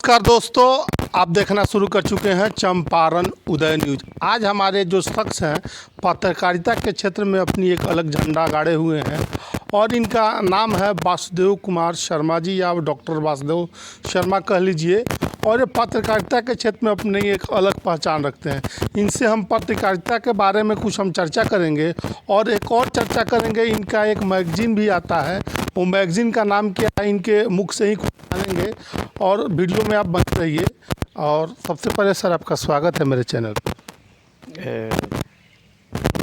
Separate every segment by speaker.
Speaker 1: नमस्कार दोस्तों, आप देखना शुरू कर चुके हैं चंपारण उदय न्यूज। आज हमारे जो शख्स हैं पत्रकारिता के क्षेत्र में अपनी एक अलग झंडा गाड़े हुए हैं और इनका नाम है वासुदेव कुमार शर्मा जी, या डॉक्टर वासुदेव शर्मा कह लीजिए। और ये पत्रकारिता के क्षेत्र में अपनी एक अलग पहचान रखते हैं। इनसे हम पत्रकारिता के बारे में कुछ हम चर्चा करेंगे और एक और चर्चा करेंगे। इनका एक मैगजीन भी आता है, वो मैगजीन का नाम क्या है इनके मुख से ही जानेंगे और वीडियो में आप बने रहिए। और सबसे पहले सर आपका स्वागत है मेरे चैनल पर।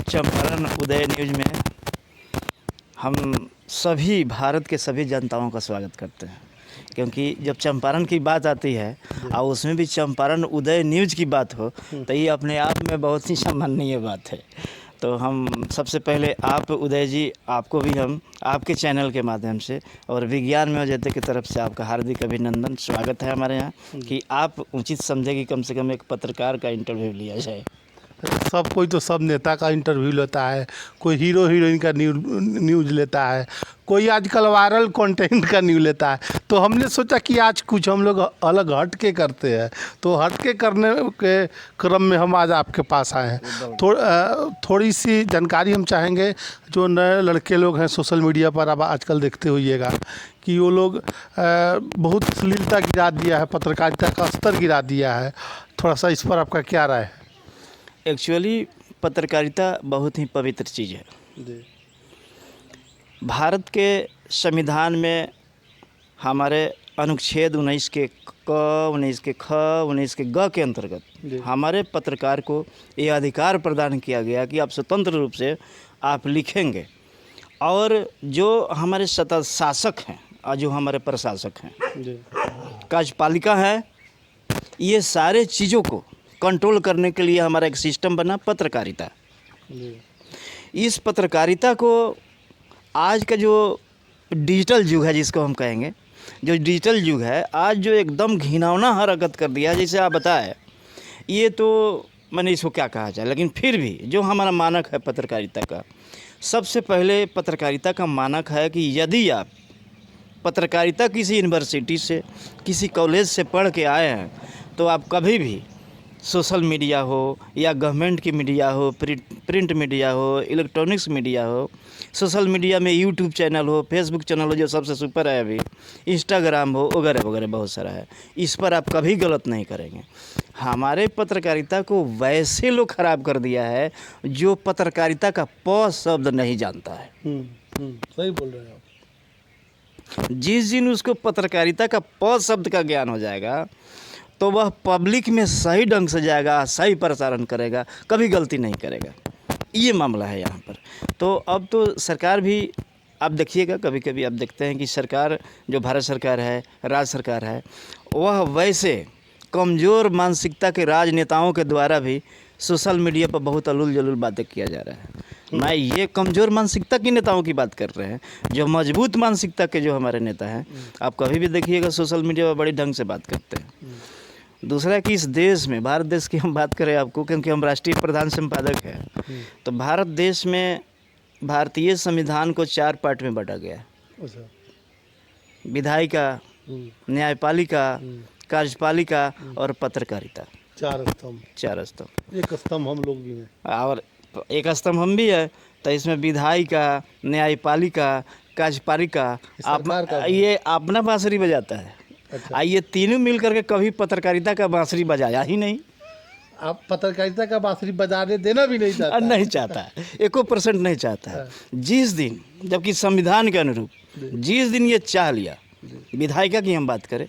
Speaker 2: चंपारण उदय न्यूज में हम सभी भारत के सभी जनताओं का स्वागत करते हैं, क्योंकि जब चंपारण की बात आती है और उसमें भी चंपारण उदय न्यूज की बात हो तो ये अपने आप में बहुत ही सम्माननीय बात है। तो हम सबसे पहले आप उदय जी, आपको भी हम आपके चैनल के माध्यम से और विज्ञान में अजय की तरफ से आपका हार्दिक अभिनंदन, स्वागत है हमारे यहाँ कि आप उचित समझे कि कम से कम एक पत्रकार का इंटरव्यू लिया जाए।
Speaker 1: सब कोई तो सब नेता का इंटरव्यू लेता है, कोई हीरो हीरोइन का न्यूज़ लेता है, कोई आजकल वायरल कंटेंट का न्यूज़ लेता है। तो हमने सोचा कि आज कुछ हम लोग अलग हट के करते हैं, तो हट के करने के क्रम में हम आज आपके पास आए हैं। थोड़ी सी जानकारी हम चाहेंगे। जो नए लड़के लोग हैं सोशल मीडिया पर अब आजकल देखते होइएगा कि वो लोग बहुत अश्लीलता गिरा दिया है, पत्रकारिता का स्तर गिरा दिया है। थोड़ा सा इस पर आपका क्या राय है?
Speaker 2: एक्चुअली पत्रकारिता बहुत ही पवित्र चीज़ है। भारत के संविधान में हमारे अनुच्छेद 19 के क, 19 के ख, 19 के ग के अंतर्गत हमारे पत्रकार को ये अधिकार प्रदान किया गया कि आप स्वतंत्र रूप से आप लिखेंगे। और जो हमारे सत्ता शासक हैं और जो हमारे प्रशासक हैं, कार्यपालिका है, ये सारे चीज़ों को कंट्रोल करने के लिए हमारा एक सिस्टम बना पत्रकारिता। इस पत्रकारिता को आज का जो डिजिटल युग है, जिसको हम कहेंगे, जो डिजिटल युग है आज जो एकदम घिनौना हरकत कर दिया है, जैसे आप बताएं, ये तो मैंने इसको क्या कहा जाए। लेकिन फिर भी जो हमारा मानक है पत्रकारिता का, सबसे पहले पत्रकारिता का मानक है कि यदि आप पत्रकारिता किसी यूनिवर्सिटी से, किसी कॉलेज से पढ़ के आए हैं तो आप कभी भी सोशल मीडिया हो या गवर्नमेंट की मीडिया हो, प्रिंट मीडिया हो, इलेक्ट्रॉनिक्स मीडिया हो, सोशल मीडिया में यूट्यूब चैनल हो, फेसबुक चैनल हो जो सबसे सुपर है अभी, इंस्टाग्राम हो, वगैरह वगैरह बहुत सारा है, इस पर आप कभी गलत नहीं करेंगे। हमारे पत्रकारिता को वैसे लोग ख़राब कर दिया है जो पत्रकारिता का प शब्द नहीं जानता है।
Speaker 1: सही बोल रहे हैं आप।
Speaker 2: जिस दिन उसको पत्रकारिता का प शब्द का ज्ञान हो जाएगा तो वह पब्लिक में सही ढंग से जाएगा, सही प्रसारण करेगा, कभी गलती नहीं करेगा। ये मामला है यहाँ पर। तो अब तो सरकार भी आप देखिएगा, कभी कभी आप देखते हैं कि सरकार, जो भारत सरकार है, राज्य सरकार है, वह वैसे कमज़ोर मानसिकता के राजनेताओं के द्वारा भी सोशल मीडिया पर बहुत अलूल जलूल बातें किया जा रहा है। मैं ये कमज़ोर मानसिकता के नेताओं की बात कर रहे हैं। जो मजबूत मानसिकता के जो हमारे नेता हैं, आप कभी भी देखिएगा सोशल मीडिया पर बड़ी ढंग से बात करते हैं। दूसरा कि इस देश में, भारत देश की हम बात करें आपको, क्योंकि हम राष्ट्रीय प्रधान संपादक हैं, तो भारत देश में भारतीय संविधान को 4 पार्ट में बांटा गया है। विधायिका, न्यायपालिका, कार्यपालिका और पत्रकारिता। 4 स्तंभ।
Speaker 1: एक स्तंभ हम लोग भी हैं
Speaker 2: और एक स्तंभ हम भी है। तो इसमें विधायिका, न्यायपालिका, कार्यपालिका, ये अपना बांसुरी बजाता है।
Speaker 1: अच्छा।
Speaker 2: ये तीनों मिल करके कभी पत्रकारिता का बांसुरी बजाया ही नहीं।
Speaker 1: आप पत्रकारिता का बांसुरी बजाने देना भी नहीं चाहता?
Speaker 2: नहीं चाहता है, 1% नहीं चाहता है। जिस दिन, जबकि संविधान के अनुरूप जिस दिन ये चाह लिया, विधायिका की हम बात करें,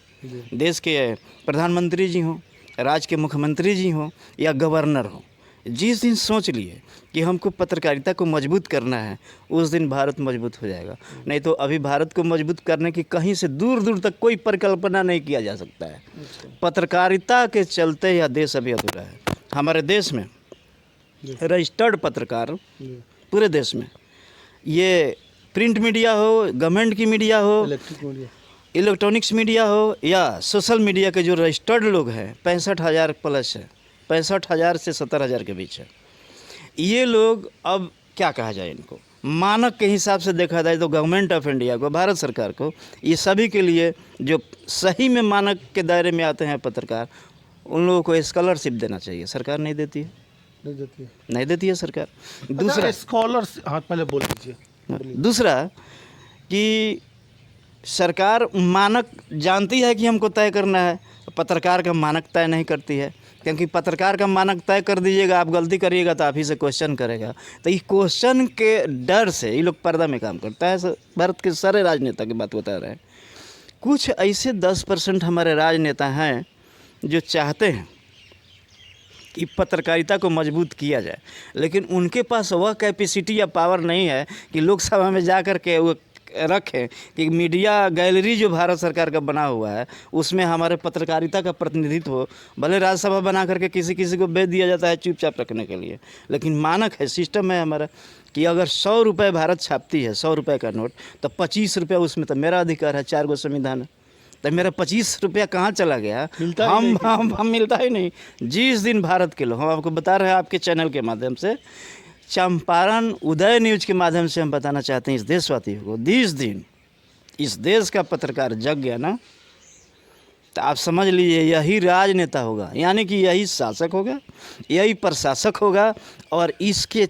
Speaker 2: देश के प्रधानमंत्री जी हों, राज्य के मुख्यमंत्री जी हों या गवर्नर हों, जिस दिन सोच लिए कि हमको पत्रकारिता को मजबूत करना है, उस दिन भारत मजबूत हो जाएगा। नहीं तो अभी भारत को मजबूत करने की कहीं से दूर दूर तक कोई परिकल्पना नहीं किया जा सकता है। पत्रकारिता के चलते यह देश अभी अधूरा है। हमारे देश में रजिस्टर्ड पत्रकार पूरे देश में, ये प्रिंट मीडिया हो, गवर्नमेंट की मीडिया हो, इलेक्ट्रॉनिक्स मीडिया हो या सोशल मीडिया के जो रजिस्टर्ड लोग हैं, 65,000 प्लस है, 65,000 से 70,000 के बीच है। ये लोग, अब क्या कहा जाए इनको, मानक के हिसाब से देखा जाए तो गवर्नमेंट ऑफ इंडिया को, भारत सरकार को, ये सभी के लिए जो सही में मानक के दायरे में आते हैं पत्रकार, उन लोगों को स्कॉलरशिप देना चाहिए। सरकार नहीं देती है, नहीं देती है सरकार। दूसरा
Speaker 1: स्कॉलरशिप, हाँ पहले बोल दीजिए।
Speaker 2: दूसरा कि सरकार मानक जानती है कि हमको तय करना है, पत्रकार का मानक तय नहीं करती है, क्योंकि पत्रकार का मानक तय कर दीजिएगा, आप गलती करिएगा तो आप ही से क्वेश्चन करेगा। तो इस क्वेश्चन के डर से ये लोग पर्दा में काम करता है। भारत के सारे राजनेता की बात बता रहे हैं। कुछ ऐसे 10% हमारे राजनेता हैं जो चाहते हैं कि पत्रकारिता को मजबूत किया जाए, लेकिन उनके पास वह कैपेसिटी या पावर नहीं है कि लोकसभा में जा कर के वो रखें कि मीडिया गैलरी जो भारत सरकार का बना हुआ है उसमें हमारे पत्रकारिता का प्रतिनिधित्व हो। भले राज्यसभा बना करके किसी किसी को भेज दिया जाता है चुपचाप रखने के लिए, लेकिन मानक है, सिस्टम है हमारा कि अगर 100 रुपये भारत छापती है, 100 रुपये का नोट, तो 25 रुपये उसमें तो मेरा अधिकार है, 4 गो संविधान है। तो मेरा 25 रुपया कहाँ चला गया? हम मिलता ही नहीं। जिस दिन भारत के लोग, हम आपको बता रहे हैं आपके चैनल के माध्यम से, चंपारण उदय न्यूज के माध्यम से हम बताना चाहते हैं इस देशवासियों को, जिस दिन इस देश का पत्रकार जग गया ना, तो आप समझ लीजिए यही राजनेता होगा, यानी कि यही शासक होगा, यही प्रशासक होगा, और इसके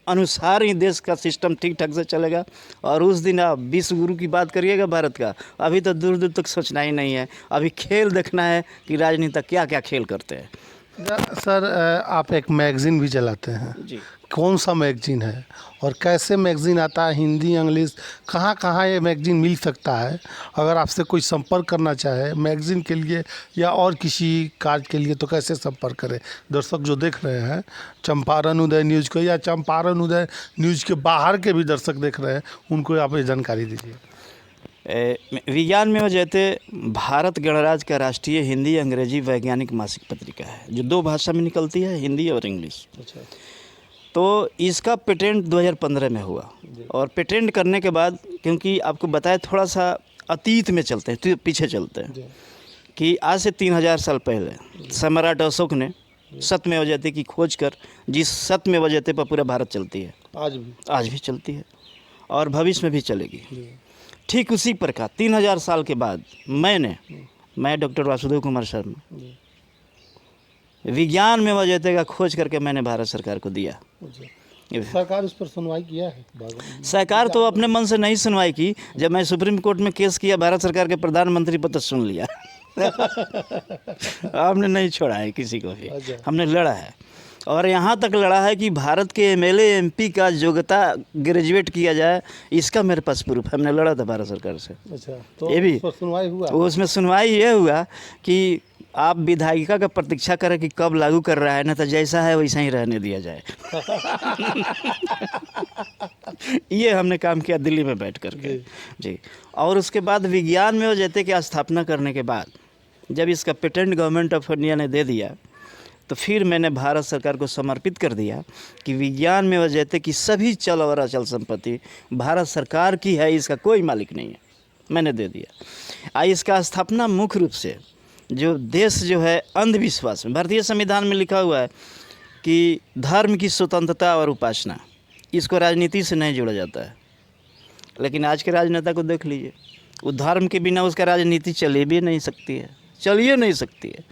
Speaker 2: अनुसार ही देश का सिस्टम ठीक ठाक से चलेगा। और उस दिन आप विश्व गुरु की बात करिएगा भारत का, अभी तो दूर दूर तक सोचना ही नहीं है, अभी खेल देखना है कि राजनेता क्या क्या खेल करते हैं।
Speaker 1: सर आप एक मैगज़ीन भी चलाते हैं
Speaker 2: जी।
Speaker 1: कौन सा मैगज़ीन है और कैसे मैगज़ीन आता है? हिंदी, इंग्लिश, कहाँ कहाँ ये मैगज़ीन मिल सकता है? अगर आपसे कोई संपर्क करना चाहे मैगज़ीन के लिए या और किसी कार्य के लिए तो कैसे संपर्क करें? दर्शक जो देख रहे हैं चंपारण उदय न्यूज़ को या चंपारण उदय न्यूज़ के बाहर के भी दर्शक देख रहे हैं, उनको आप ये जानकारी दीजिए।
Speaker 2: विज्ञान में जैसे भारत गणराज्य का राष्ट्रीय हिंदी अंग्रेजी वैज्ञानिक मासिक पत्रिका है, जो 2 भाषा में निकलती है, हिंदी और इंग्लिश।
Speaker 1: अच्छा।
Speaker 2: तो इसका पेटेंट 2015 में हुआ, और पेटेंट करने के बाद, क्योंकि आपको बताया थोड़ा सा अतीत में चलते हैं, तो पीछे चलते हैं कि आज से 3000 साल पहले सम्राट अशोक ने सत्यमेव जयते की खोज कर, जिस सत्यमेव जयते पर पूरा भारत चलती है, आज भी चलती है और भविष्य में भी चलेगी। ठीक उसी प्रकार 3000 साल के बाद मैं डॉक्टर वासुदेव कुमार शर्मा विज्ञान में वजहते का खोज करके मैंने भारत सरकार को दिया।
Speaker 1: सरकार उस पर सुनवाई किया है?
Speaker 2: सरकार तो अपने मन से नहीं सुनवाई की। जब मैं सुप्रीम कोर्ट में केस किया, भारत सरकार के प्रधानमंत्री पर तो सुन लिया। हमने नहीं छोड़ा है किसी को भी, हमने लड़ा है, और यहाँ तक लड़ा है कि भारत के एमएलए एमपी का योग्यता ग्रेजुएट किया जाए, इसका मेरे पास प्रूफ है। हमने लड़ा था भारत सरकार से।
Speaker 1: अच्छा, तो
Speaker 2: ये भी
Speaker 1: सुनवाई हुआ?
Speaker 2: उसमें सुनवाई ये हुआ कि आप विधायिका का प्रतीक्षा करें कि कब लागू कर रहा है, ना तो जैसा है वैसा ही रहने दिया जाए। ये हमने काम किया दिल्ली में बैठ करके जी। और उसके बाद विज्ञान में जैसे की स्थापना करने के बाद, जब इसका पेटेंट गवर्नमेंट ऑफ इंडिया ने दे दिया, तो फिर मैंने भारत सरकार को समर्पित कर दिया कि विज्ञान में वजहते कि सभी चल और अचल संपत्ति भारत सरकार की है, इसका कोई मालिक नहीं है, मैंने दे दिया। इसका स्थापना मुख्य रूप से जो देश जो है अंधविश्वास में, भारतीय संविधान में लिखा हुआ है कि धर्म की स्वतंत्रता और उपासना, इसको राजनीति से नहीं जोड़ा जाता है। लेकिन आज के राजनेता को देख लीजिए, वो धर्म के बिना उसका राजनीति चले भी नहीं सकती है, चलिए नहीं सकती है।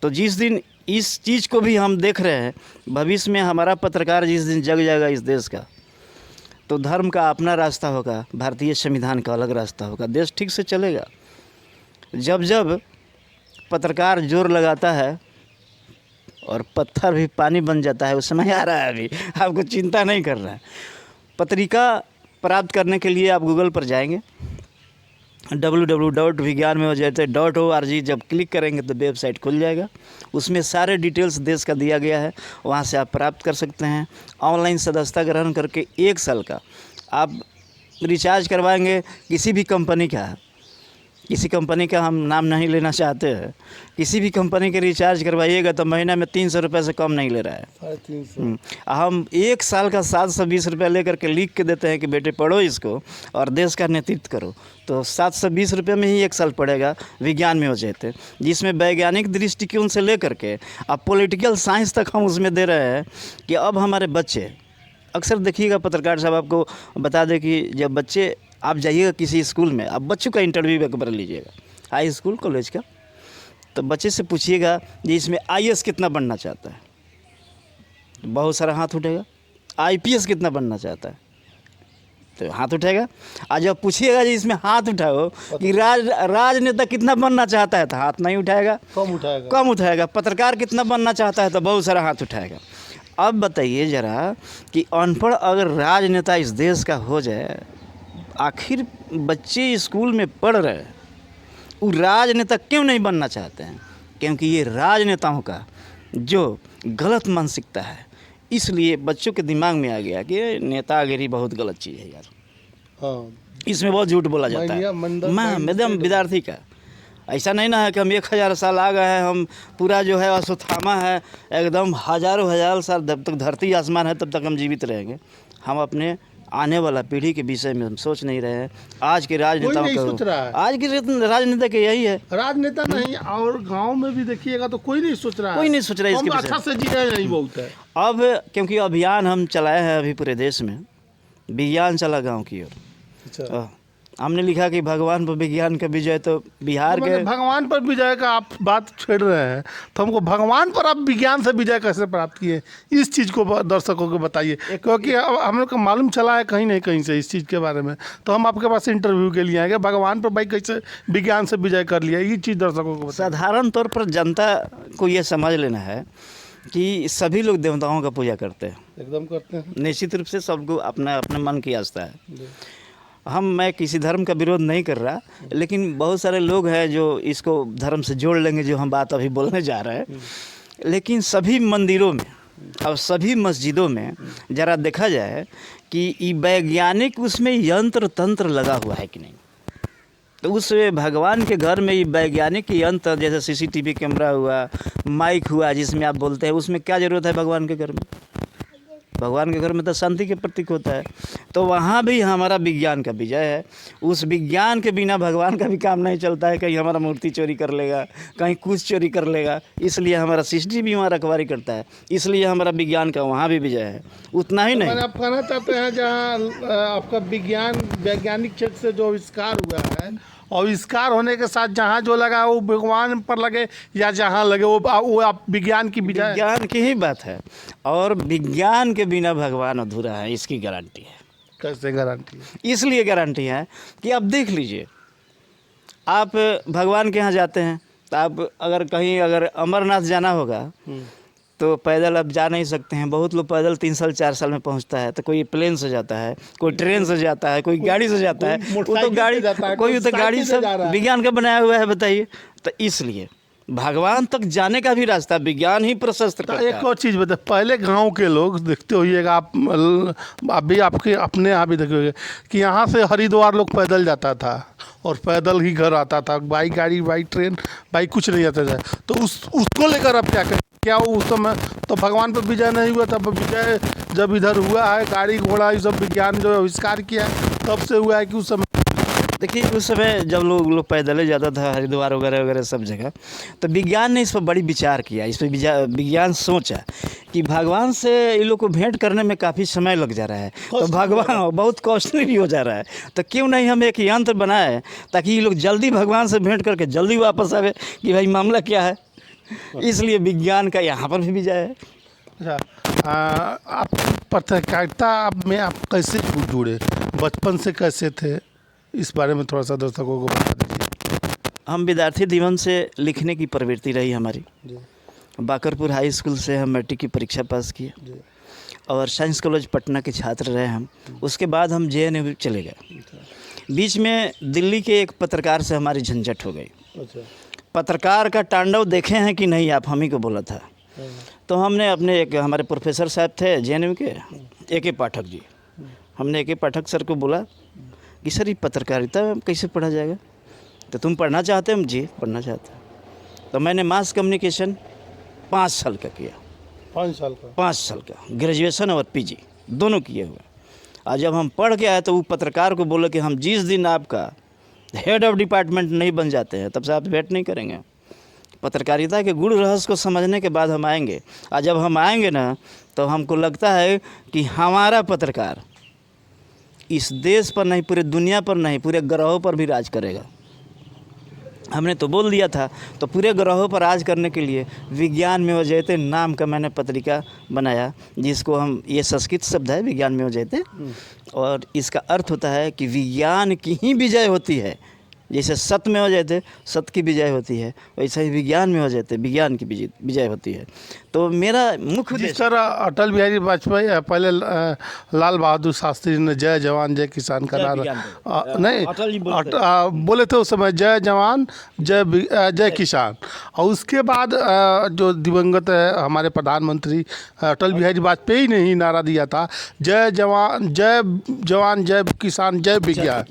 Speaker 2: तो जिस दिन इस चीज़ को भी हम देख रहे हैं, भविष्य में हमारा पत्रकार जिस दिन जग जाएगा इस देश का, तो धर्म का अपना रास्ता होगा, भारतीय संविधान का अलग रास्ता होगा, देश ठीक से चलेगा। जब जब पत्रकार जोर लगाता है और पत्थर भी पानी बन जाता है, उस समय आ रहा है, अभी आपको चिंता नहीं करना है। पत्रिका प्राप्त करने के लिए आप गूगल पर जाएंगे, www.vigyanmevajayate.org जब क्लिक करेंगे तो वेबसाइट खुल जाएगा, उसमें सारे डिटेल्स देश का दिया गया है, वहाँ से आप प्राप्त कर सकते हैं। ऑनलाइन सदस्यता ग्रहण करके 1 साल का आप रिचार्ज करवाएंगे किसी भी कंपनी का, किसी कंपनी का हम नाम नहीं लेना चाहते हैं, किसी भी कंपनी के रिचार्ज करवाइएगा तो महीना में 300 रुपये से कम नहीं ले रहा है।
Speaker 1: 350।
Speaker 2: हम 1 साल का 720 रुपये लेकर के लिख के देते हैं कि बेटे पढ़ो इसको और देश का नेतृत्व करो, तो 720 रुपये में ही 1 साल पड़ेगा विज्ञान में हो जाते, जिसमें वैज्ञानिक दृष्टिकोण से लेकर के अब पॉलिटिकल साइंस तक हम उसमें दे रहे हैं कि अब हमारे बच्चे अक्सर देखिएगा पत्रकार साहब आपको बता दें कि जब बच्चे आप जाइएगा किसी स्कूल में, आप बच्चों का इंटरव्यू एक बार लीजिएगा, हाई स्कूल कॉलेज का, तो बच्चे से पूछिएगा जी इसमें आईएएस कितना बनना चाहता है, बहुत सारा हाथ उठेगा। आईपीएस कितना बनना चाहता है तो हाथ उठेगा। आज जब पूछिएगा जी इसमें हाथ उठाओ कि राजनेता कितना बनना चाहता है तो हाथ नहीं उठाएगा, कम उठाएगा। पत्रकार कितना बनना चाहता है तो बहुत सारा हाथ उठाएगा। अब बताइए ज़रा कि अनपढ़ अगर राजनेता इस देश का हो जाए, आखिर बच्चे स्कूल में पढ़ रहे हैं, वो राजनेता क्यों नहीं बनना चाहते हैं? क्योंकि ये राजनेताओं का जो गलत मानसिकता है, इसलिए बच्चों के दिमाग में आ गया कि नेतागिरी बहुत गलत चीज़ है यार। हाँ, इसमें बहुत झूठ बोला जाता है। मैडम विद्यार्थी का ऐसा नहीं ना है कि हम 1000 साल आ गए हैं, हम पूरा जो है अश्वत्थामा है, एकदम हज़ारों साल जब तक धरती आसमान है तब तक हम जीवित रहेंगे। हम अपने आने वाला पीढ़ी के विषय में हम सोच नहीं रहे हैं। आज के राजनेताओं का, आज के राजनेता के यही है, राजनेता नहीं, और गांव में भी देखिएगा तो कोई नहीं सोच रहा है, कोई नहीं सोच रहा है इसके विषय में। अच्छा से जी नहीं बहुत है। अब क्योंकि अभियान हम चलाए हैं अभी पूरे देश में, विज्ञान चला गाँव की ओर। हमने लिखा कि भगवान पर विज्ञान का विजय, तो बिहार के भगवान पर विजय का आप बात छेड़ रहे हैं, तो हमको भगवान पर आप विज्ञान से विजय कैसे प्राप्त किए, इस चीज़ को दर्शकों को बताइए। क्योंकि हम लोग को मालूम चला है कहीं नहीं कहीं से इस चीज़ के बारे में, तो हम आपके पास इंटरव्यू के लिए आएंगे, भगवान पर भाई कैसे विज्ञान से विजय कर लिया, ये चीज़ दर्शकों को। साधारण तौर पर जनता को ये समझ लेना है कि सभी लोग देवताओं का पूजा करते हैं, एकदम करते हैं, निश्चित रूप से सबको अपना अपने मन की आस्था है। मैं किसी धर्म का विरोध नहीं कर रहा, लेकिन बहुत सारे लोग हैं जो इसको धर्म से जोड़ लेंगे, जो हम बात अभी बोलने जा रहे हैं। लेकिन सभी मंदिरों में और सभी मस्जिदों में ज़रा देखा जाए कि वैज्ञानिक उसमें यंत्र तंत्र लगा हुआ है कि नहीं। तो उस भगवान के घर में ये वैज्ञानिक यंत्र, जैसे सीसीटीवी कैमरा हुआ, माइक हुआ जिसमें आप बोलते हैं, उसमें क्या ज़रूरत है भगवान के घर में? भगवान के घर में तो शांति के प्रतीक होता है। तो वहाँ भी हमारा विज्ञान का विजय है। उस विज्ञान के बिना भगवान का भी काम नहीं चलता है। कहीं हमारा मूर्ति चोरी कर लेगा, कहीं कुछ चोरी कर लेगा, इसलिए हमारा सीसीटीवी वहाँ रखवारी करता है, इसलिए हमारा विज्ञान का वहाँ भी विजय है। उतना ही नहीं, आप कहना चाहते हैं जहाँ आपका वैज्ञानिक क्षेत्र से जो आविष्कार हुआ है, आविष्कार होने के साथ जहाँ जो लगा वो भगवान पर लगे या जहाँ लगे वो आप विज्ञान की विज्ञान की ही बात है। और विज्ञान के बिना भगवान अधूरा है, इसकी गारंटी है। कैसे गारंटी है? इसलिए गारंटी है कि आप देख लीजिए, आप भगवान के यहाँ जाते हैं तो आप अगर अमरनाथ जाना होगा तो पैदल आप जा नहीं सकते हैं। बहुत लोग पैदल 3 साल 4 साल में पहुंचता है, तो कोई प्लेन से जाता है, कोई ट्रेन से जाता है, कोई गाड़ी से जाता है, वो तो गाड़ी, कोई तो गाड़ी सब विज्ञान का बनाया हुआ है, बताइए। तो इसलिए भगवान तक जाने का भी रास्ता विज्ञान ही प्रशस्त करता है। एक और चीज़ बताए, पहले गांव के लोग देखते होइएगा आप, अभी आपके अपने यहाँ भी देखते होइएगा कि यहाँ से हरिद्वार लोग पैदल जाता था और पैदल ही घर आता था, बाइक गाड़ी, बाइक ट्रेन, बाइक कुछ नहीं आता था। तो उसको लेकर अब क्या करें? क्या उस समय तो भगवान पर विजय नहीं हुआ था? विजय जब इधर हुआ है, गाड़ी घोड़ा ये सब विज्ञान जो आविष्कार किया है तब से हुआ है कि उस समय, देखिए उस समय जब लोग पैदल ही जाता था हरिद्वार वगैरह सब जगह, तो विज्ञान ने इस पर बड़ी विचार किया। इस पर विज्ञान सोचा कि भगवान से इन लोग को भेंट करने में काफ़ी समय लग जा रहा है, तो भगवान बहुत कॉस्टली भी हो जा रहा है, तो क्यों नहीं हम एक यंत्र बनाए ताकि ये लोग जल्दी भगवान से भेंट करके जल्दी वापस आवे कि भाई मामला क्या है। इसलिए विज्ञान का यहाँ पर भी विजय है। अच्छा, आप पत्रकारिता में आप कैसे जुड़े, बचपन से कैसे थे, इस बारे में थोड़ा सा दर्शकों को बता दीजिए। हम विद्यार्थी जीवन से लिखने की प्रवृत्ति रही हमारी। बाकरपुर हाई स्कूल से हम मैट्रिक की परीक्षा पास किए और साइंस कॉलेज पटना के छात्र रहे हम। उसके बाद हम JNU चले गए। बीच में दिल्ली के एक पत्रकार से हमारी झंझट हो गई। पत्रकार का तांडव देखे हैं कि नहीं आप, हम ही को बोला था। तो हमने अपने एक हमारे प्रोफेसर साहब थे JNU के, AK पाठक जी, हमने AK पाठक सर को बोला कि सर ये पत्रकारिता कैसे पढ़ा जाएगा? तो तुम पढ़ना चाहते हो? हम जी पढ़ना चाहते हैं। तो मैंने मास कम्युनिकेशन 5 साल का किया। 5 साल का ग्रेजुएशन और PG दोनों किए हुए। और जब हम पढ़ के आए तो वो पत्रकार को बोले कि हम जिस दिन आपका हेड ऑफ डिपार्टमेंट नहीं बन जाते हैं तब से आप वेट नहीं करेंगे। पत्रकारिता के गुण रहस्य को समझने के बाद हम आएंगे, और जब हम आएंगे ना तो हमको लगता है कि हमारा पत्रकार इस देश पर नहीं, पूरे दुनिया पर नहीं, पूरे ग्रहों पर भी राज करेगा। हमने तो बोल दिया था, तो पूरे ग्रहों पर राज करने के लिए विज्ञान में हो जयते नाम का मैंने पत्रिका बनाया, जिसको हम, ये संस्कृत शब्द है विज्ञान में हो जयते, और इसका अर्थ होता है कि विज्ञान की ही विजय होती है। जैसे सत्य में हो जाते सत्य की विजय होती है, वैसे ही विज्ञान में हो जाते विज्ञान की विजय होती है। तो मेरा मुख्य
Speaker 1: जिस तरह अटल बिहारी वाजपेयी पहले लाल बहादुर शास्त्री ने जय जवान जय किसान का नारा नहीं
Speaker 2: अटल जी
Speaker 1: बोले थे उस समय, जय जवान जय किसान। और उसके बाद जो दिवंगत है हमारे प्रधानमंत्री अटल बिहारी वाजपेयी ने ही नारा दिया था, जय जवान जय किसान जय विज्ञान।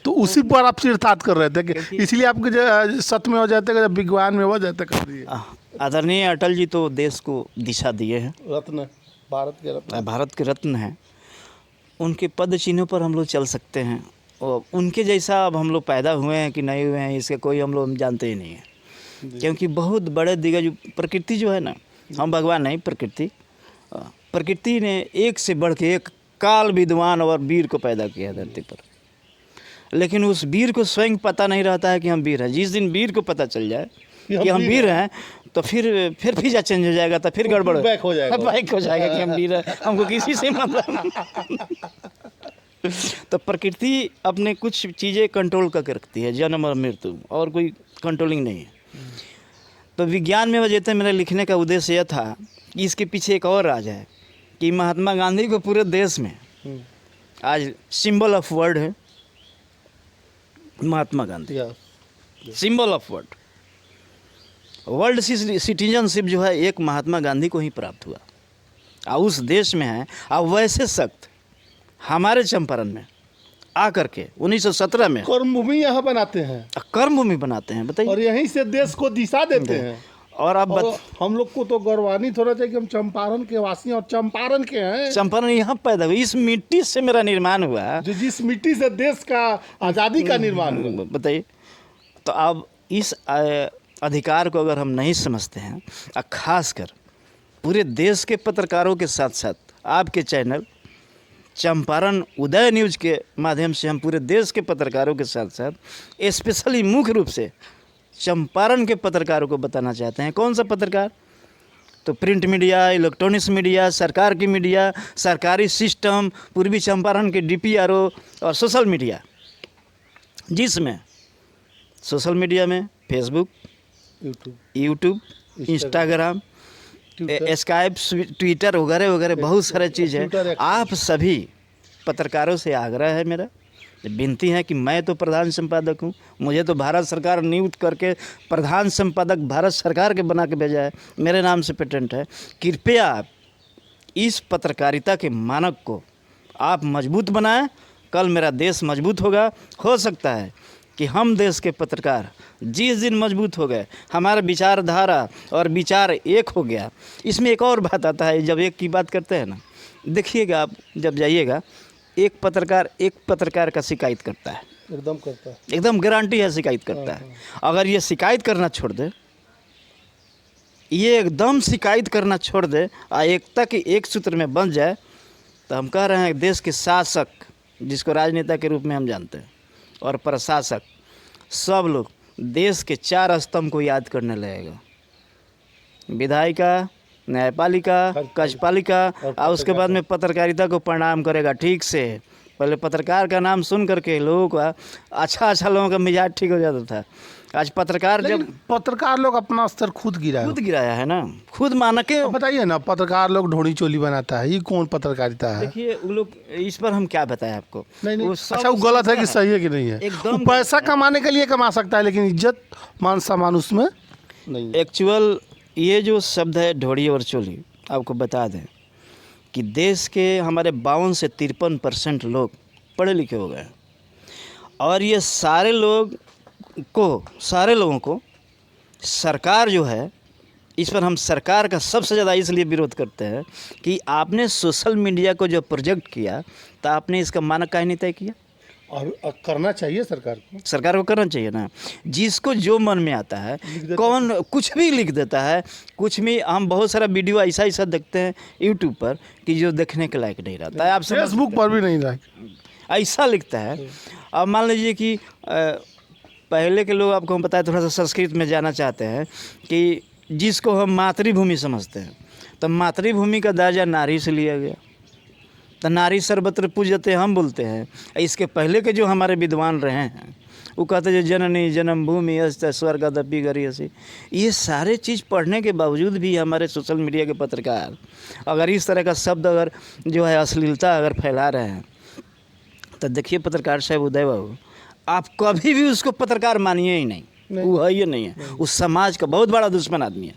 Speaker 1: तो उसी पर आप सिरताद कर रहे थे कि इसलिए आपके सत्य में हो जाते जब विज्ञान में हो जाते कर दिए।
Speaker 2: आदरणीय अटल जी तो देश को दिशा दिए हैं,
Speaker 1: रत्न,
Speaker 2: भारत के रत्न हैं। उनके पद चिन्हों पर हम लोग चल सकते हैं, और उनके जैसा अब हम लोग पैदा हुए हैं कि नहीं हुए हैं इसके कोई हम लोग जानते ही नहीं हैं। क्योंकि बहुत बड़े दिग्गज प्रकृति जो है ना, हम भगवान नहीं, प्रकृति ने एक से बढ़ के एक काल विद्वान और वीर को पैदा किया है धरती पर। लेकिन उस वीर को स्वयं पता नहीं रहता है कि हम वीर हैं। जिस दिन वीर को पता चल जाए कि हम वीर हैं, तो फिर फिजा चेंज हो जाएगा, तो फिर गड़बड़
Speaker 1: बैक हो
Speaker 2: जाएगा कि हम वीर हैं, हमको किसी से मतलब। तो प्रकृति अपने कुछ चीज़ें कंट्रोल करके रखती है, जन्म और मृत्यु, और कोई कंट्रोलिंग नहीं है। तो विज्ञान में वजह मेरे लिखने का उद्देश्य यह था कि इसके पीछे एक और राज है कि महात्मा गांधी को पूरे देश में आज सिंबल ऑफ वर्ल्ड है Mahatma Gandhi, symbol of world citizenship जो है एक महात्मा गांधी को ही प्राप्त हुआ, और उस देश में है। और वैसे सख्त हमारे चंपारण में आकर के 1917 में
Speaker 1: कर्मभूमि यहाँ बनाते हैं,
Speaker 2: कर्मभूमि बनाते हैं, बताइए,
Speaker 1: और यहीं से देश को दिशा देते हैं।
Speaker 2: और अब
Speaker 1: हम लोग को तो गौरवान्वित होना चाहिए कि हम चंपारण के वासी हैं और चंपारण के हैं।
Speaker 2: चंपारण यहाँ पैदा हुआ, इस मिट्टी से मेरा निर्माण हुआ,
Speaker 1: जिस मिट्टी से देश का आज़ादी का निर्माण हुआ।
Speaker 2: बताइए। तो अब इस अधिकार को अगर हम नहीं समझते हैं, और खासकर पूरे देश के पत्रकारों के साथ साथ आपके चैनल चंपारण उदय न्यूज़ के माध्यम से हम पूरे देश के पत्रकारों के साथ साथ स्पेशली मुख्य रूप से चंपारण के पत्रकारों को बताना चाहते हैं। कौन सा पत्रकार? तो प्रिंट मीडिया, इलेक्ट्रॉनिक्स मीडिया, सरकार की मीडिया, सरकारी सिस्टम, पूर्वी चंपारण के DPRO और सोशल मीडिया, जिसमें सोशल मीडिया में Facebook, YouTube, Instagram, Skype, Twitter वगैरह वगैरह बहुत सारे चीज़ है। आप सभी पत्रकारों से आग्रह है, मेरा विनती है कि मैं तो प्रधान संपादक हूँ, मुझे तो भारत सरकार नियुक्त करके प्रधान संपादक भारत सरकार के बना के भेजा है, मेरे नाम से पेटेंट है। कृपया आप इस पत्रकारिता के मानक को आप मजबूत बनाएं, कल मेरा देश मजबूत होगा। हो सकता है कि हम देश के पत्रकार जिस दिन मजबूत हो गए, हमारा विचारधारा और विचार एक हो गया। इसमें एक और बात आता है, जब एक की बात करते हैं ना, देखिएगा आप जब जाइएगा, एक पत्रकार का शिकायत करता है,
Speaker 1: एकदम करता है,
Speaker 2: एकदम गारंटी है शिकायत करता है। अगर ये शिकायत करना छोड़ दे, ये एकदम शिकायत करना छोड़ दे और एकता के एक सूत्र में बन जाए, तो हम कह रहे हैं देश के शासक, जिसको राजनेता के रूप में हम जानते हैं, और प्रशासक, सब लोग देश के 4 स्तंभ को याद करने लगेगा। विधायिका, न्यायपालिका, कार्यपालिका, और उसके बाद में पत्रकारिता को प्रणाम करेगा ठीक से। पहले पत्रकार का नाम सुन करके लोगों का अच्छा लोगों का मिजाज ठीक हो जाता था। आज पत्रकार लोग अपना स्तर खुद गिराया है ना, खुद मानक के।
Speaker 1: बताइए ना, पत्रकार लोग ढोनी चोली बनाता है, ये कौन पत्रकारिता है?
Speaker 2: देखिए वो लोग, इस पर हम क्या बताएं आपको।
Speaker 1: नहीं। अच्छा, वो गलत है कि सही है कि नहीं है? एकदम पैसा कमाने के लिए कमा सकता है, लेकिन इज्जत मान सम्मान उसमें नहीं।
Speaker 2: एक्चुअल ये जो शब्द है ढोड़ी और चोली, आपको बता दें कि देश के हमारे 52 से 53% लोग पढ़े लिखे हो गए, और ये सारे लोगों को सरकार जो है, इस पर हम सरकार का सबसे ज़्यादा इसलिए विरोध करते हैं कि आपने सोशल मीडिया को जो प्रोजेक्ट किया, तो आपने इसका मानक काहे नहीं तय किया?
Speaker 1: और करना चाहिए सरकार को।
Speaker 2: सरकार को करना चाहिए ना। जिसको जो मन में आता है कौन कुछ भी लिख देता है, कुछ भी। हम बहुत सारा वीडियो ऐसा ऐसा देखते हैं यूट्यूब पर कि जो देखने के लायक नहीं रहता है। आप
Speaker 1: फेसबुक पर भी नहीं लायक
Speaker 2: ऐसा लिखता है। अब मान लीजिए कि पहले के लोग, आपको हम बताया, थोड़ा सा संस्कृत में जाना चाहते हैं कि जिसको हम मातृभूमि समझते हैं, तो मातृभूमि का दर्जा नारी से लिया गया। तो नारी सर्वत्र पूज्यते हम बोलते हैं। इसके पहले के जो हमारे विद्वान रहे हैं वो कहते हैं जननी जन्मभूमि अस्त स्वर्गदपि गरीयसी। ये सारे चीज़ पढ़ने के बावजूद भी हमारे सोशल मीडिया के पत्रकार अगर इस तरह का शब्द अगर जो है अश्लीलता अगर फैला रहे हैं, तो देखिए पत्रकार साहब उदय बाबू, आप कभी भी उसको पत्रकार मानिए ही नहीं। वो है ये नहीं है, उस समाज का बहुत बड़ा दुश्मन आदमी है।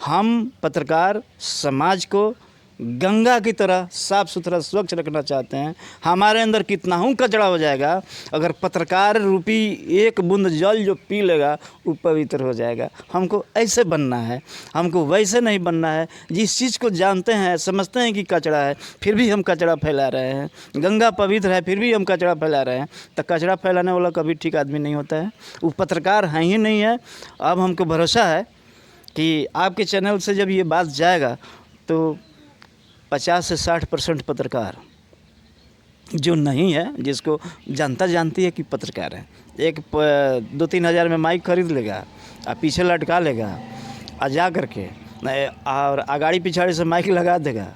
Speaker 2: हम पत्रकार समाज को गंगा की तरह साफ़ सुथरा स्वच्छ रखना चाहते हैं। हमारे अंदर कितना हूँ कचरा हो जाएगा, अगर पत्रकार रूपी एक बूंद जल जो पी लेगा वो पवित्र हो जाएगा। हमको ऐसे बनना है, हमको वैसे नहीं बनना है। जिस चीज़ को जानते हैं, समझते हैं कि कचरा है, फिर भी हम कचरा फैला रहे हैं। गंगा पवित्र है, फिर भी हम कचरा फैला रहे हैं। तो कचरा फैलाने वाला कभी ठीक आदमी नहीं होता है, वो पत्रकार है ही नहीं है। अब हमको भरोसा है कि आपके चैनल से जब ये बात जाएगा तो 50 से 60% पत्रकार जो नहीं है, जिसको जनता जानती है कि पत्रकार है, एक 2-3 हज़ार में माइक खरीद लेगा और पीछे लटका लेगा और जा करके और आगाड़ी पिछाड़ी से माइक लगा देगा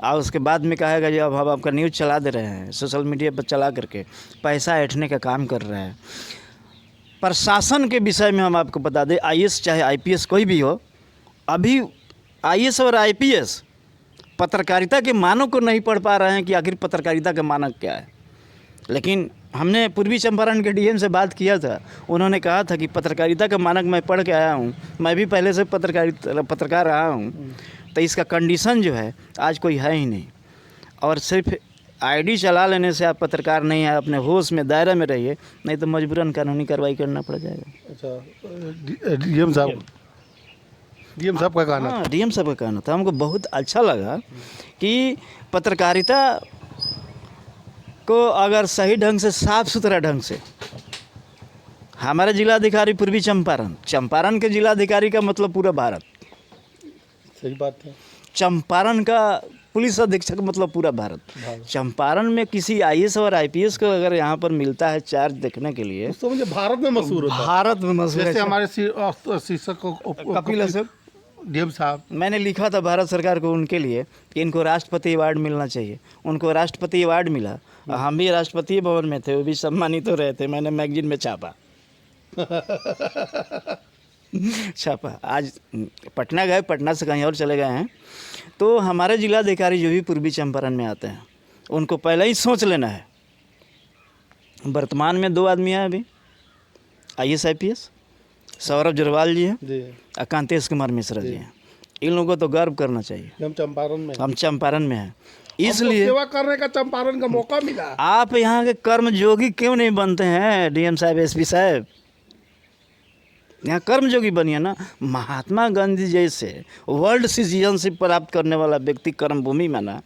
Speaker 2: और उसके बाद में कहेगा जी अब हम आपका न्यूज़ चला दे रहे हैं, सोशल मीडिया पर चला करके पैसा ऐंठने का काम कर रहे हैं। प्रशासन के विषय में हम आपको बता दें, IAS चाहे IPS कोई भी हो, अभी IAS और IPS पत्रकारिता के मानक को नहीं पढ़ पा रहे हैं कि आखिर पत्रकारिता का मानक क्या है। लेकिन हमने पूर्वी चंपारण के DM से बात किया था, उन्होंने कहा था कि पत्रकारिता का मानक मैं पढ़ के आया हूँ, मैं भी पहले से पत्रकार रहा हूँ, तो इसका कंडीशन जो है आज कोई है ही नहीं। और सिर्फ ID चला लेने से आप पत्रकार नहीं है, अपने होश में दायरे में रहिए, नहीं तो मजबूरन कानूनी कार्रवाई करना पड़ जाएगा।
Speaker 1: अच्छा, DM साहब का कहना।
Speaker 2: हाँ, DM साहब का कहना था। हमको बहुत अच्छा लगा कि पत्रकारिता को अगर सही ढंग से, साफ सुथरा ढंग से, हमारे जिलाधिकारी पूर्वी चंपारण के जिलाधिकारी का मतलब पूरा भारत।
Speaker 1: सही बात है।
Speaker 2: चंपारण का पुलिस अधीक्षक मतलब पूरा भारत। चंपारण में किसी IAS और IPS को अगर यहाँ पर मिलता है चार्ज देखने के लिए,
Speaker 1: तो मुझे भारत में मशहूर होता है।
Speaker 2: भारत में मशहूर।
Speaker 1: जैसे हमारे शीर्षक
Speaker 2: कपिल साहब,
Speaker 1: DM साहब, मैंने
Speaker 2: लिखा था भारत सरकार को उनके लिए कि इनको राष्ट्रपति अवार्ड मिलना चाहिए। उनको राष्ट्रपति अवार्ड मिला। हम भी राष्ट्रपति भवन में थे, वो भी सम्मानित हो रहे थे। मैंने मैगजीन में छापा आज पटना गए, पटना से कहीं और चले गए हैं। तो हमारे जिलाधिकारी जो भी पूर्वी चंपारण में आते हैं, उनको पहले ही सोच लेना है। वर्तमान में 2 आदमी हैं अभी IAS IPS, सौरभ जरवाल जी हैं और कांतेश कुमार मिश्रा जी हैं। इन लोगों को तो गर्व करना चाहिए। हम चंपारण में हैं, इसलिए
Speaker 1: सेवा करने का चंपारण का मौका मिला।
Speaker 2: आप यहाँ के कर्मयोगी क्यों नहीं बनते हैं DM साहब, SP साहब? यहाँ कर्मयोगी बनिए ना। महात्मा गांधी जैसे वर्ल्ड सिटीजनशिप प्राप्त करने वाला व्यक्ति कर्मभूमि में ना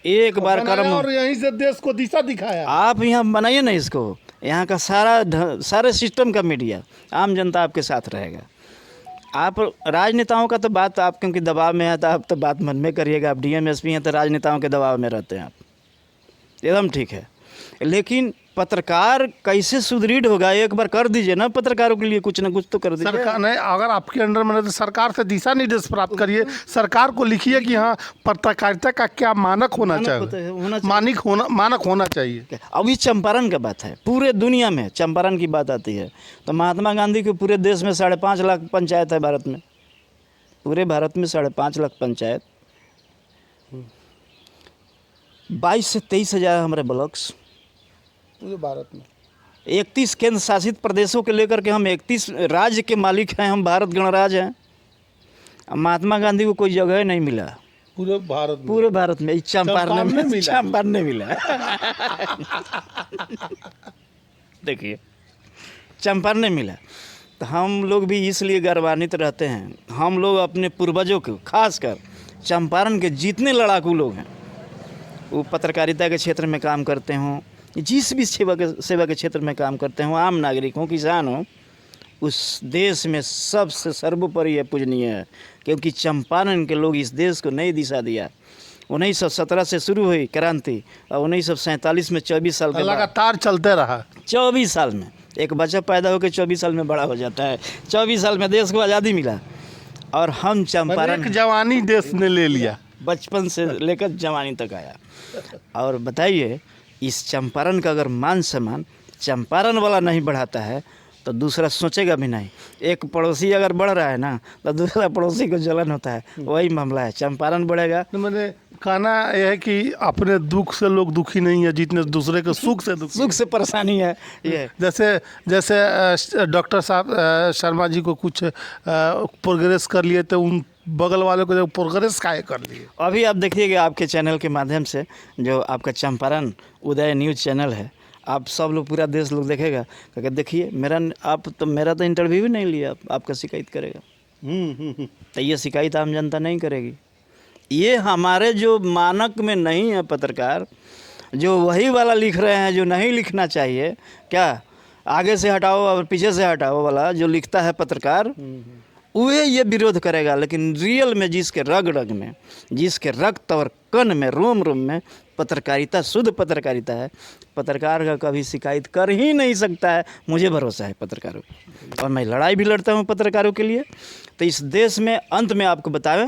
Speaker 2: एक बार कर्म,
Speaker 1: और यहीं से देश को दिशा दिखाया।
Speaker 2: आप यहाँ बनाइए ना इसको। यहाँ का सारे सिस्टम का मीडिया, आम जनता आपके साथ रहेगा। आप राजनेताओं का तो बात, आप क्योंकि दबाव में है तो आप तो बात मन में करिएगा। आप DM SP हैं तो राजनेताओं के दबाव में रहते हैं आप, एकदम ठीक है। लेकिन पत्रकार कैसे सुदृढ़ होगा, एक बार कर दीजिए ना पत्रकारों के लिए, कुछ ना कुछ तो कर दीजिए।
Speaker 1: सरकार नहीं, अगर आपके अंडर में तो सरकार से दिशा निर्देश प्राप्त करिए। सरकार को लिखिए कि हाँ पत्रकारिता का क्या मानक होना चाहिए, मानक होना चाहिए।
Speaker 2: अब इस चंपारण का बात है, पूरे दुनिया में चंपारण की बात आती है तो महात्मा गांधी के पूरे देश में 5.5 लाख पंचायत है भारत में। पूरे भारत में 5.5 लाख पंचायत, 22 से 23 हज़ार हमारे ब्लॉक्स
Speaker 1: पूरे भारत में।
Speaker 2: 31 केंद्र शासित प्रदेशों के लेकर के हम 31 राज्य के मालिक हैं। हम भारत गणराज्य हैं। महात्मा गांधी को कोई जगह नहीं मिला
Speaker 1: पूरे भारत में।
Speaker 2: चंपारण में मिला देखिए, चंपारण में मिला। तो हम लोग भी इसलिए गौरवान्वित रहते हैं। हम लोग अपने पूर्वजों को, खासकर चंपारण के जितने लड़ाकू लोग हैं, वो पत्रकारिता के क्षेत्र में काम करते हों जिस भी सेवा के क्षेत्र में काम करते हो, आम नागरिक हो, किसान हो, उस देश में सबसे सर्वोपरि है, पूजनीय है। क्योंकि चंपारण के लोग इस देश को नई दिशा दिया। 1917 से शुरू हुई क्रांति और 1947 में 24 साल के बाद
Speaker 1: लगातार चलते रहा।
Speaker 2: 24 साल में एक बच्चा पैदा होकर 24 साल में बड़ा हो जाता है। 24 साल में देश को आज़ादी मिला और हम चंपारण
Speaker 1: एक जवानी देश ने ले लिया,
Speaker 2: बचपन से लेकर जवानी तक आया। और बताइए, इस चंपारण का अगर मान सम्मान चंपारण वाला नहीं बढ़ाता है तो दूसरा सोचेगा भी नहीं। एक पड़ोसी अगर बढ़ रहा है ना तो दूसरा पड़ोसी को जलन होता है, वही मामला है। चंपारण बढ़ेगा
Speaker 1: तो मैंने कहना यह है कि अपने दुख से लोग दुखी नहीं है, जितने दूसरे के सुख से दुखी।
Speaker 2: सुख से परेशानी है ये।
Speaker 1: जैसे डॉक्टर साहब शर्मा जी को कुछ प्रोग्रेस कर लिए तो उन बगल वाले को जब प्रोग्रेस काहे कर लिए।
Speaker 2: अभी आप देखिएगा आपके चैनल के माध्यम से, जो आपका चंपारण उदय न्यूज़ चैनल है, आप सब लोग, पूरा देश लोग देखेगा, क्योंकि देखिए मेरा तो इंटरव्यू भी नहीं लिया, आपका शिकायत करेगा। तो ये शिकायत आम जनता नहीं करेगी। ये हमारे जो मानक में नहीं है पत्रकार, जो वही वाला लिख रहे हैं जो नहीं लिखना चाहिए, क्या आगे से हटाओ और पीछे से हटाओ वाला जो लिखता है पत्रकार, वह ये विरोध करेगा। लेकिन रियल में जिसके रग रग में, जिसके रक्त और कण में, रोम रोम में पत्रकारिता, शुद्ध पत्रकारिता है, पत्रकार का कभी शिकायत कर ही नहीं सकता है। मुझे भरोसा है पत्रकारों पर, और मैं लड़ाई भी लड़ता हूँ पत्रकारों के लिए। तो इस देश में अंत में आपको बतावे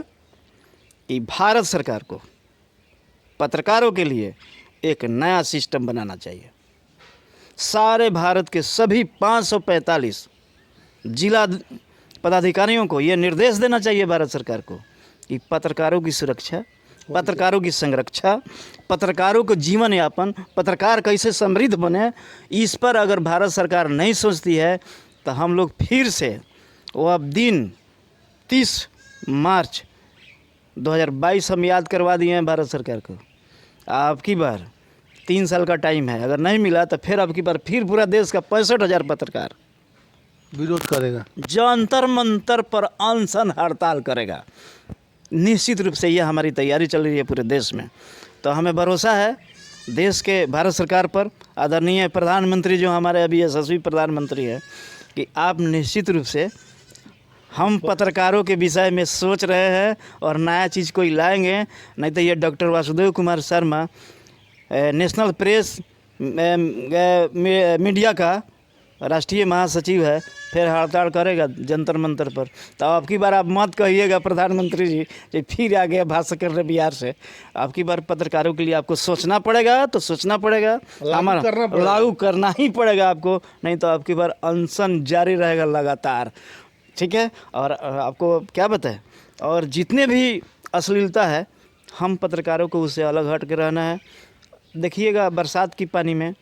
Speaker 2: कि भारत सरकार को पत्रकारों के लिए एक नया सिस्टम बनाना चाहिए। सारे भारत के सभी 545 जिला पदाधिकारियों को ये निर्देश देना चाहिए भारत सरकार को कि पत्रकारों की सुरक्षा, पत्रकारों की संरक्षा, पत्रकारों को जीवन यापन, पत्रकार कैसे समृद्ध बने, इस पर अगर भारत सरकार नहीं सोचती है तो हम लोग फिर से वह दिन 30 मार्च 2022 हम याद करवा दिए हैं भारत सरकार को। आपकी बार 3 साल का टाइम है, अगर नहीं मिला तो फिर आपकी बार फिर पूरा देश का 65,000 पत्रकार
Speaker 1: विरोध करेगा,
Speaker 2: जंतर मंतर पर अनशन हड़ताल करेगा। निश्चित रूप से यह हमारी तैयारी चल रही है पूरे देश में। तो हमें भरोसा है देश के भारत सरकार पर, आदरणीय प्रधानमंत्री जो हमारे अभी यशस्वी प्रधानमंत्री है, कि आप निश्चित रूप से, हम पत्रकारों के विषय में सोच रहे हैं और नया चीज़ कोई लाएंगे। नहीं तो ये doctor Vasudev Kumar Sharma national press media का राष्ट्रीय महासचिव है, फिर हड़ताल करेगा जंतर मंतर पर। तो आपकी बार आप मत कहिएगा प्रधानमंत्री जी कि फिर आ गया भाषण कर रहे बिहार से। आपकी बार पत्रकारों के लिए आपको सोचना पड़ेगा, तो सोचना पड़ेगा, लागू करना ही पड़ेगा आपको, नहीं तो आपकी बार अनशन जारी रहेगा लगातार। ठीक है। और आपको क्या बताएं, और जितने भी अश्लीलता है, हम पत्रकारों को उससे अलग हट के रहना है। देखिएगा बरसात की पानी में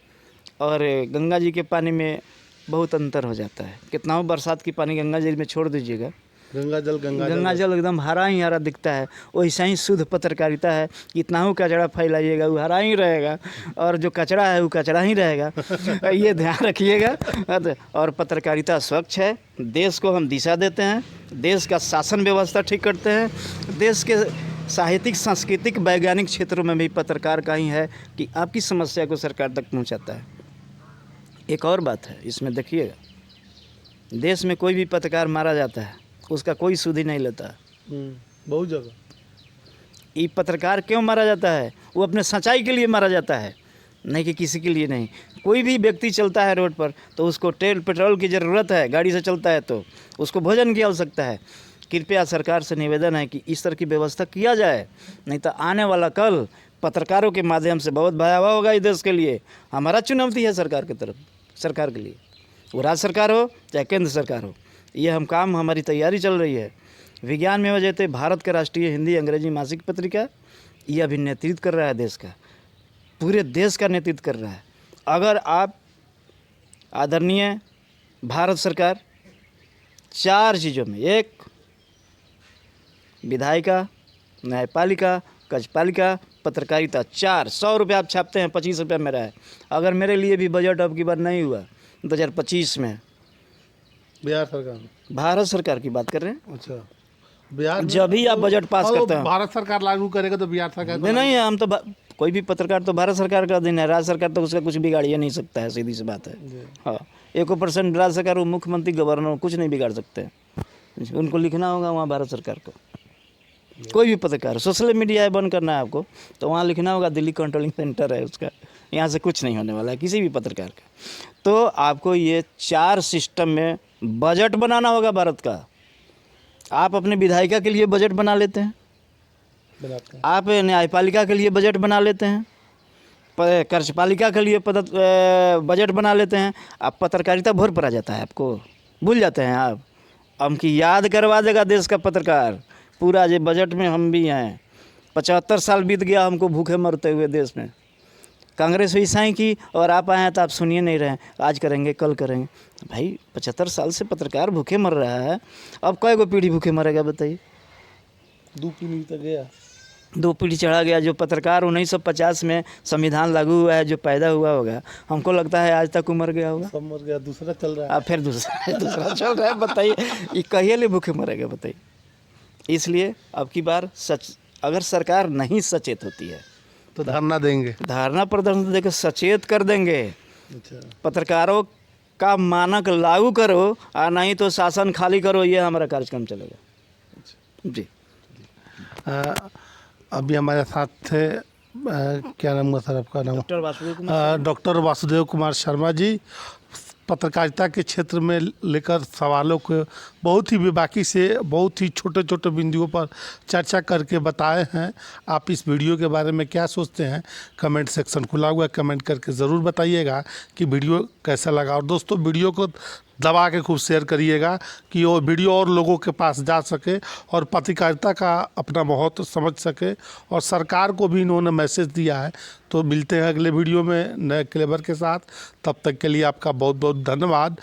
Speaker 2: और गंगा जी के पानी में बहुत अंतर हो जाता है। कितना हो बरसात की पानी गंगा जल में छोड़ दीजिएगा, गंगा जल एकदम हरा ही हरा दिखता है। वैसा ही शुद्ध पत्रकारिता है, कितना हो कचरा फैलाइएगा वो हरा ही रहेगा, और जो कचरा है वो कचरा ही रहेगा। ये ध्यान रखिएगा। और पत्रकारिता स्वच्छ है, देश को हम दिशा देते हैं, देश का शासन व्यवस्था ठीक करते हैं, देश के साहित्यिक, सांस्कृतिक, वैज्ञानिक क्षेत्रों में भी पत्रकार का ही है कि आपकी समस्या को सरकार तक पहुंचाता है। एक और बात है इसमें, देखिएगा, देश में कोई भी पत्रकार मारा जाता है, उसका कोई सुध ही नहीं लेता।
Speaker 1: बहुत जगह
Speaker 2: ये पत्रकार क्यों मारा जाता है? वो अपने सच्चाई के लिए मारा जाता है, नहीं कि किसी के लिए नहीं। कोई भी व्यक्ति चलता है रोड पर तो उसको तेल पेट्रोल की ज़रूरत है, गाड़ी से चलता है तो उसको भोजन की आवश्यकता है। कृपया सरकार से निवेदन है कि इस तरह की व्यवस्था किया जाए, नहीं तो आने वाला कल पत्रकारों के माध्यम से बहुत भयावह होगा इस देश के लिए। हमारा चुनौती है सरकार की तरफ, सरकार के लिए, वो राज्य सरकार हो चाहे केंद्र सरकार हो। ये हम काम, हमारी तैयारी चल रही है। विज्ञान में वजह भारत का राष्ट्रीय हिंदी अंग्रेजी मासिक पत्रिका, ये अभी नेतृत्व कर रहा है देश का, पूरे देश का नेतृत्व कर रहा है। अगर आप आदरणीय भारत सरकार 4 चीज़ों में, एक विधायिका, न्यायपालिका, कार्यपालिका, पत्रकारिता, 4 100 रुपये आप छापते हैं, 25 रुपये मेरा है। अगर मेरे लिए भी बजट अब की बार नहीं हुआ 2025 में,
Speaker 1: बिहार सरकार,
Speaker 2: भारत सरकार की बात कर रहे हैं।
Speaker 1: अच्छा, बिहार
Speaker 2: जब भी आप बजट पास करते हैं,
Speaker 1: भारत सरकार लागू करेगा तो बिहार सरकार
Speaker 2: नहीं है, हम तो कोई भी पत्रकार तो भारत सरकार का अधीन है, राज्य सरकार तो उसका कुछ बिगाड़िए नहीं सकता है, सीधी सी बात है। हाँ, 1% राज्य सरकार, वो मुख्यमंत्री गवर्नर कुछ नहीं बिगाड़ सकते हैं। उनको लिखना होगा वहाँ भारत सरकार को। कोई भी पत्रकार, सोशल मीडिया बंद करना है आपको तो वहाँ लिखना होगा दिल्ली कंट्रोलिंग सेंटर है उसका, यहाँ से कुछ नहीं होने वाला है किसी भी पत्रकार का। तो आपको ये 4 सिस्टम में बजट बनाना होगा भारत का। आप अपने विधायिका के लिए बजट बना लेते हैं, आप न्यायपालिका के लिए बजट बना लेते हैं, कार्यपालिका के लिए बजट बना लेते हैं। आप पत्रकारिता भोर पर आ जाता है, आपको भूल जाते हैं आप। हमकी याद करवा देगा देश का पत्रकार पूरा, जो बजट में हम भी हैं। 75 साल बीत गया हमको भूखे मरते हुए देश में। कांग्रेस हुई साई की और आप आए हैं तो आप सुनिए नहीं रहे, आज करेंगे कल करेंगे। भाई 75 साल से पत्रकार भूखे मर रहा है, अब कई गो पीढ़ी भूखे मरेगा बताइए?
Speaker 1: 2 पीढ़ी तक गया,
Speaker 2: 2 पीढ़ी चढ़ा गया। जो पत्रकार 1950 में संविधान लागू हुआ है, जो पैदा हुआ होगा, हमको लगता है आज तक वो मर गया होगा।
Speaker 1: सब मर गया, दूसरा चल रहा है।
Speaker 2: फिर दूसरा चल रहा है। बताइए ये कहिए ले भूखे मरेगा बताइए? इसलिए अब की बार अगर सरकार नहीं सचेत होती है
Speaker 1: तो धरना देंगे,
Speaker 2: धारणा प्रदर्शन देकर सचेत कर देंगे।
Speaker 1: अच्छा,
Speaker 2: पत्रकारों का मानक लागू करो और नहीं तो शासन खाली करो, ये हमारा कार्यक्रम चलेगा जी।
Speaker 1: अभी हमारे साथ थे क्या नाम है सर आपका? नाम डॉक्टर वासुदेव कुमार शर्मा जी। पत्रकारिता के क्षेत्र में लेकर सवालों को बहुत ही बेबाकी से, बहुत ही छोटे छोटे बिंदुओं पर चर्चा करके बताए हैं। आप इस वीडियो के बारे में क्या सोचते हैं? कमेंट सेक्शन खुला हुआ है, कमेंट करके ज़रूर बताइएगा कि वीडियो कैसा लगा। और दोस्तों वीडियो को दबा के खूब शेयर करिएगा कि वो वीडियो और लोगों के पास जा सके और पत्रकारिता का अपना महत्व समझ सके। और सरकार को भी इन्होंने मैसेज दिया है। तो मिलते हैं अगले वीडियो में नए क्लेवर के साथ। तब तक के लिए आपका बहुत बहुत धन्यवाद।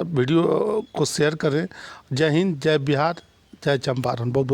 Speaker 1: वीडियो को शेयर करें। जय हिंद, जय बिहार, जय चंपारण। बहुत